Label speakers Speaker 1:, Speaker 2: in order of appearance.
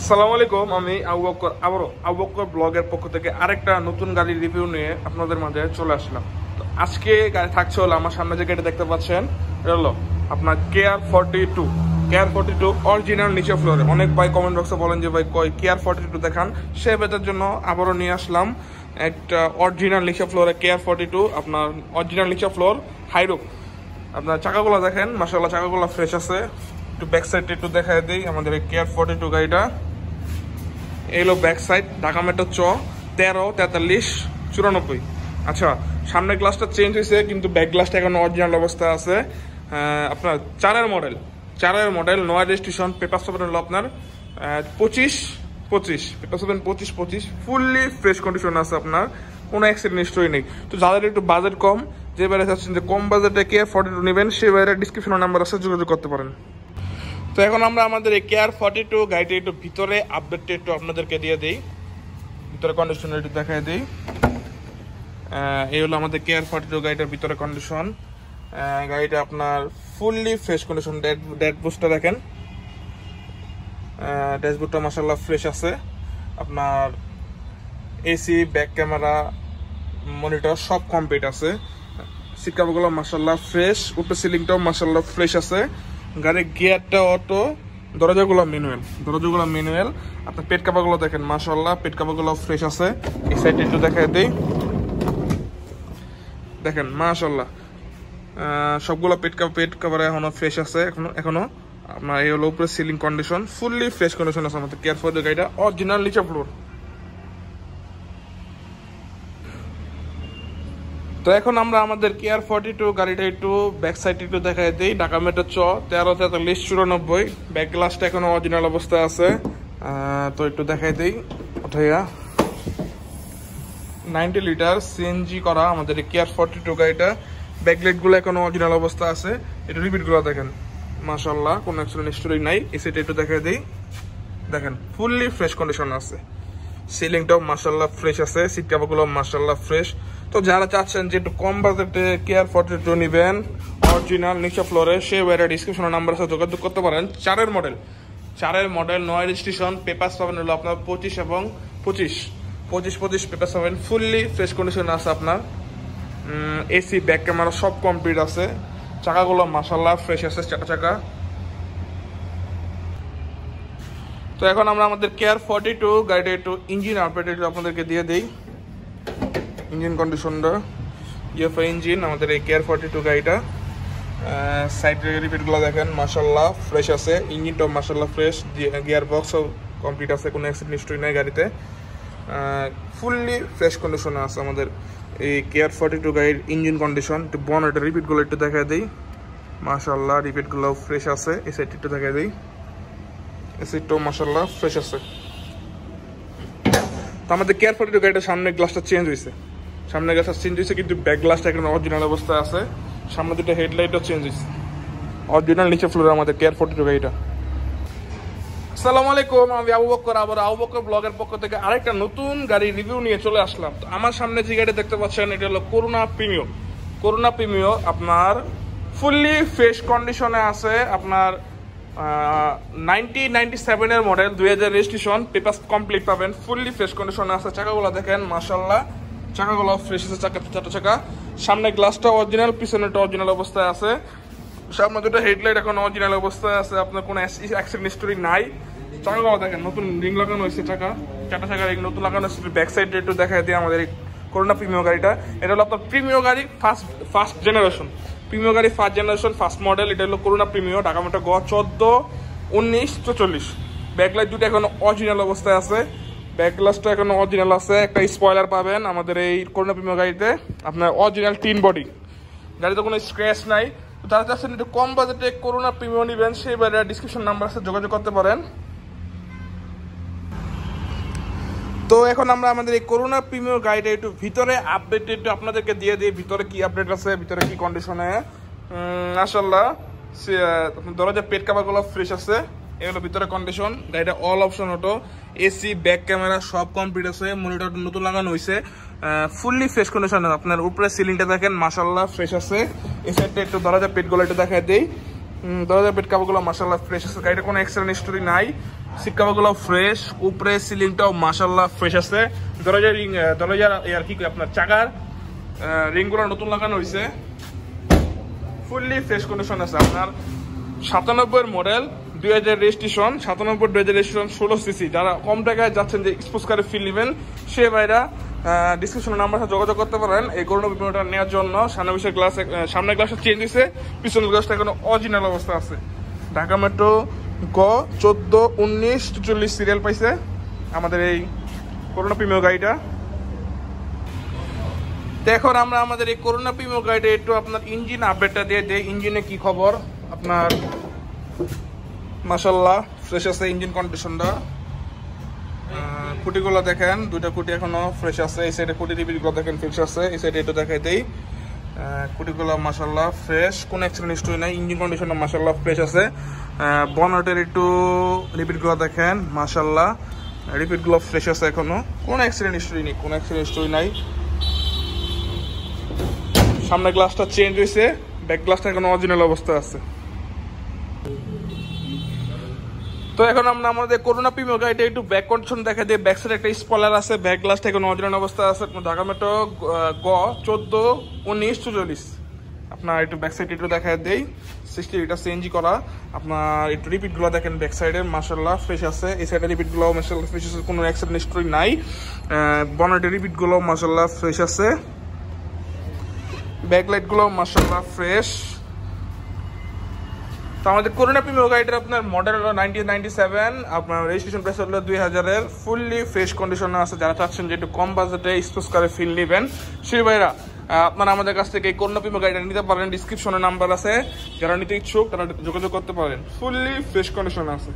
Speaker 1: আসসালামু আলাইকুম, আমি আবু বকর আবারও আবু বকর ব্লগের পক্ষ থেকে আরেকটা নতুন গাড়ির রিভিউ নিয়ে আপনাদের মাঝে চলে আসলাম। তো আজকে গাড়ি থাকছে হলো আমার সামনে যে গাড়ি দেখতে পাচ্ছেন, এটা হলো আপনার KR42 অরিজিনাল নিচে ফ্লোরে। অনেক ভাই কমেন্ট বক্সে বলেন যে ভাই কই KR42 দেখান, সে বেতার জন্য আবারও নিয়ে আসলাম একটা অরিজিনাল নিচে ফ্লোরে KR42, আপনার অরিজিনাল নিচে ফ্লোর হাইরুপ। আপনার চাকাগুলো দেখেন, মাশাআল্লাহ চাকাগুলো ফ্রেশ আছে। একটু ব্যাক সাইডটা একটু দেখাই দিই আমাদের এই KR42 গাড়িটা। এলো ব্যাক সাইড, ঢাকা মেট্রো 134394। আচ্ছা, সামনের গ্লাসটা চেঞ্জ হয়েছে কিন্তু ব্যাক গ্লাসটা এখন অরিজিনাল অবস্থা আছে। আপনার চারের মডেল নয় রেজিস্ট্রেশন, পেপার পাবেন হলো আপনার 25 পেপার পাবেন 25 ফুললি ফ্রেশ কন্ডিশন আছে, আপনার কোনো অ্যাক্সিডেন্ট হিস্টরি নেই। তো যাদের একটু বাজেট কম, যে বাইরে চাচ্ছেন যে কম বাজেটে KR42 নেবেন, সে বাইরে ডিসক্রিপশনের নাম্বার আছে, যোগাযোগ করতে পারেন। তো এখন আমরা আমাদের এই KR42 গাড়িটা একটু ভিতরে আপডেটটা একটু আপনাদেরকে দিয়ে দিই, ভিতরে কন্ডিশন একটু দেখাই দিই। এই হলো আমাদের KR42 গাড়িটার ভিতরে কন্ডিশন। গাড়িটা আপনার ফুললি ফ্রেশ কন্ডিশন। ড্যাশবোর্ডটা দেখেন, ড্যাশবোর্ডটা মাশাআল্লাহ ফ্রেশ আছে। আপনার এসি, ব্যাক ক্যামেরা, মনিটর সব কমপ্লিট আছে। সিট কাভারগুলো মাশাআল্লাহ ফ্রেশ, উপরে সিলিংটাও মাশাআল্লাহ ফ্রেশ আছে। গাড়ির গিয়ারটা অটো, দরজাগুলো ম্যানুয়াল। আপনার পেট কাভারগুলো দেখেন মাশাআল্লাহ, পেট কাভারগুলো ফ্রেশ আছে। এই সাইডে একটু দেখাই দেই, দেখেন মাশাআল্লাহ সবগুলো পেট কাভার এখনো ফ্রেশ আছে। এখনো আপনার এই হলো উপরে ceiling condition, fully fresh condition আছে আমাদের KR42 গাড়িটা, অরিজিনাল নিচে ফ্লোর। তো এখন আমরা আমাদের KR42 গাড়িটা একটু ব্যাক সাইড একটু দেখাই দিই। ঢাকা মেট্রো 134394, ব্যাক গ্লাসটা এখনো অরিজিনাল অবস্থায় আছে। তো একটু দেখাই দিই উঠাইয়া। 90 লিটার CNG করা আমাদের KR42 গাড়িটা, ব্যাকলাইটগুলো এখনো অরিজিনাল অবস্থা আছে। একটু রিপিটগুলো দেখেন মাশাআল্লাহ, কোনো অ্যাক্সিডেন্ট হিস্টরি নাই। এই সাইডে একটু দেখাই দিই, দেখেন ফুললি ফ্রেশ কন্ডিশন আছে। সিলিংটাও মাশাআল্লাহ ফ্রেশ আছে, সিট কাভারগুলো মাশাআল্লাহ ফ্রেশ। তো যারা চাচ্ছেন যে একটু কম বাজেটে KR42 নেবেন অরিজিনাল নিচে ফ্লোরে, সে বাইরে ডিসক্রিপশনের নাম্বার সাথে যোগাযোগ করতে পারেন। চারের মডেল নয় রেজিস্ট্রেশন, পেপারস পাবেন হলো আপনার 25 এবং 25 পেপারস পাবেন, ফুললি ফ্রেশ কন্ডিশন আছে আপনার। এসি, ব্যাক ক্যামেরা সব কমপ্লিট আছে। চাকাগুলো মাশাআল্লাহ ফ্রেশ আছে, চাকা। তো এখন আমরা আমাদের KR42 গাড়িটা একটু ইঞ্জিন আপডেট একটু আপনাদেরকে দিয়ে দিই। ইঞ্জিন কন্ডিশনটা ইএফআই ইঞ্জিন আমাদের এই KR42 গাড়িটা। সাইড রিপিটগুলো দেখেন মাশাআল্লাহ ফ্রেশ আছে, ইঞ্জিনটাও মাশাআল্লাহ ফ্রেশ, গিয়ার বক্সও কমপ্লিট আছে, কোনো অ্যাক্সিডেন্ট হিস্টরি নেই গাড়িতে। ফুললি ফ্রেশ কন্ডিশনে আছে আমাদের এই KR42 গাড়ির ইঞ্জিন কন্ডিশন। একটু বনেটের রিপিটগুলো একটু দেখা দিই, মাশাআল্লাহ রিপিটগুলো ফ্রেশ আছে। এই সাইড একটু দেখা দিই, এসিটাও মাশাআল্লাহ ফ্রেশ আছে। তো আমাদের KR42 গাড়িটার সামনের গ্লাসটা চেঞ্জ হয়েছে, কিন্তু ব্যাক গ্লাসটা এখন অরিজিনাল অবস্থায় আছে। সামনে দুটো হেডলাইটও চেঞ্জ হয়েছে, অরিজিনাল নিচে ফ্লোরে আমাদের KR42 গাড়িটা। আসসালামু আলাইকুম, আমি আবু বকর ব্লগের পক্ষ থেকে আরেকটা নতুন গাড়ির রিভিউ নিয়ে চলে আসলাম। তো আমার সামনে যে গাড়ি দেখতে পাচ্ছেন, এটা হলো করুণা প্রিমিও। আপনার ফুললি ফ্রেশ কন্ডিশনে আছে। আপনার 1997 এর মডেল, 2000 রেজিস্ট্রেশন, পেপার কমপ্লিট পাবেন, ফুললি ফ্রেশ কন্ডিশনে আছে। চাকাগুলো দেখেন মাশাআল্লাহ, চাকাগুলো ফ্রেশ আছে, চারটা চাকা। সামনে গ্লাসটা অরিজিনাল, পিছনেটা অরিজিনাল অবস্থায় আছে। সামনে দুটো হেডলাইট এখন অরিজিনাল অবস্থায় আছে, আপনার কোনো অ্যাক্সিডেন্ট হিস্টরি নাই। চাকাগুলো দেখেন নতুন রিং লাগানো হয়েছে, চারটা চাকা রিং নতুন লাগানো হয়েছে। ব্যাক সাইডে একটু দেখাই দিয়ে আমাদের এই করুণা প্রিমিও গাড়িটা। এটা হলো আপনার প্রিমিও গাড়ি ফার্স্ট জেনারেশন, ফার্স্ট মডেল। এটা হলো করুণা প্রিমিও, ঢাকা মেট্রো 141944। ব্যাকলাইট দুটো এখন অরিজিনাল অবস্থায় আছে, ব্যাক গ্লাসটা এখন অরিজিনাল আছে। একটা স্পয়লার পাবেন আমাদের এই করুণা প্রিমিও গাড়িতে, আপনার অরিজিনাল টিন বডি। গাড়িতে কোনো স্ক্র্যাচ নাই। তো যারা চাচ্ছেন একটু কম বাজেটে করুণা প্রিমিও নেবেন, সেই বাইরে ডিসক্রিপশন নাম্বার সাথে যোগাযোগ করতে পারেন। তো এখন আমরা আমাদের এই করুণা প্রিমিও গাড়িটা একটু ভিতরে আপডেট একটু আপনাদেরকে দিয়ে দিই, ভিতরে কি আপডেট আছে, ভিতরে কি কন্ডিশনে। মাশাআল্লাহ দরজা পেট কাভারগুলো ফ্রেশ আছে। এগুলো ভিতরে কন্ডিশন। গাড়িটা all option auto, AC, back camera সব কমপ্লিট আছে। মনিটর নতুন লাগানো হয়েছে, ফুললি ফ্রেশ কন্ডিশন। আপনার উপরে সিলিংটা দেখেন মাশাআল্লাহ ফ্রেশ আছে। এই সাইডটা একটু দরজা পেটগুলো একটু দেখাই দেই, দরজার বেড কাভারগুলো মাশাআল্লাহ ফ্রেশ আছে, গাড়িটা কোনো এক্সট্রা স্টোরি নাই, সিট কাভারগুলো ফ্রেশ, উপরে সিলিংটাও মাশাআল্লাহ ফ্রেশ আছে, দরজার রিং, দরজার আর কি আপনার চাকার রিংগুলো নতুন লাগানো হয়েছে, ফুললি ফ্রেশ কন্ডিশন আছে। আপনার 97 মডেল, 2000 রেজিস্ট্রেশন, 97 2000 রেজিস্ট্রেশন, 16 সিসি। যারা কম টাকায় যাচ্ছেন যে স্পোর্টস কারে ফিল নেবেন, সে ভাইরা ডিসক্রিপশনের নাম্বার সাথে যোগাযোগ করতে পারেন এই করোনা বিমানটা নেওয়ার জন্য। সামনের গ্লাসটা চেঞ্জ হয়েছে, পিছনের গ্লাসটা এখনো অরিজিনাল অবস্থা আছে। ঢাকা মেট্রো গ 14-19-44 সিরিয়াল পাইছে আমাদের এই করোনা প্রিমিয়ার গাড়িটা। তো এখন আমরা আমাদের এই করোনা প্রিমিয়ার গাড়িটা একটু আপনার ইঞ্জিন আপডেটটা দিয়ে দেই। ইঞ্জিনে কি খবর আপনার, মাশাআল্লাহ ফ্রেশ আছে ইঞ্জিন কন্ডিশনটা। কুটিগুলো দেখেন, দুইটা কুটি এখনো ফ্রেশ আছে। এই সাইডে কুটি রিপিটগুলো দেখেন ফ্রেশ আছে। এই সাইডে একটু দেখাই দেই, কুটিগুলো মাশাআল্লাহ ফ্রেশ, কোনো অ্যাক্সিডেন্ট হিস্টরি নাই, ইঞ্জিন কন্ডিশনটা মাশাআল্লাহ ফ্রেশ আছে। বনেটের একটু রিপিটগুলো দেখেন, মাশাআল্লাহ রিপিটগুলো ফ্রেশ আছে, এখনো কোনো অ্যাক্সিডেন্ট হিস্টরি নেই, কোনো অ্যাক্সিডেন্ট হিস্টরি নাই। সামনের গ্লাসটা চেঞ্জ হয়েছে, ব্যাক গ্লাসটা এখনো অরিজিনাল অবস্থা আছে। তো এখন আমরা আমাদের করোনা প্রিমিয়ার গাড়িটা একটু ব্যাক কন্ডিশন দেখা দিই। ব্যাক সাইডে একটা স্পয়লার আছে, ব্যাক গ্লাসটা এখন অরিজিনাল অবস্থা আছে। ঢাকা মেট্রো গ 14-19-44। আপনার একটু ব্যাক সাইড একটু দেখা দেই, 60 লিটার সিএনজি করা। আপনার একটু রিপিটগুলো দেখেন ব্যাক সাইডে মাশাআল্লাহ ফ্রেশ আছে। এই সাইডে রিপিটগুলো মাশাআল্লাহ ফ্রেশ আছে, কোনো অ্যাক্সিডেন্ট হিস্টরি নাই। বনেটের রিপিটগুলো মাশাআল্লাহ ফ্রেশ আছে, ব্যাকলাইটগুলো মাশাআল্লাহ ফ্রেশ। তো আমাদের করোনা প্রিমিয়ার গাড়িটার আপনার মডেল হলো 1997, আপনার রেজিস্ট্রেশন প্রাইস হলো 2000-এর, ফুললি ফ্রেশ কন্ডিশনে আছে। যারা চাচ্ছেন যে একটু কম বাজেটে স্পোর্টস কারে ফিল নেবেন, সেই ভাইরা আপনারা আমাদের কাছ থেকে এই করোনা প্রিমিয়ার গাড়িটা নিতে পারেন। ডিসক্রিপশনে নাম্বার আছে, যারা নিতে ইচ্ছুক তারা যোগাযোগ করতে পারেন। ফুললি ফ্রেশ কন্ডিশনে আছে।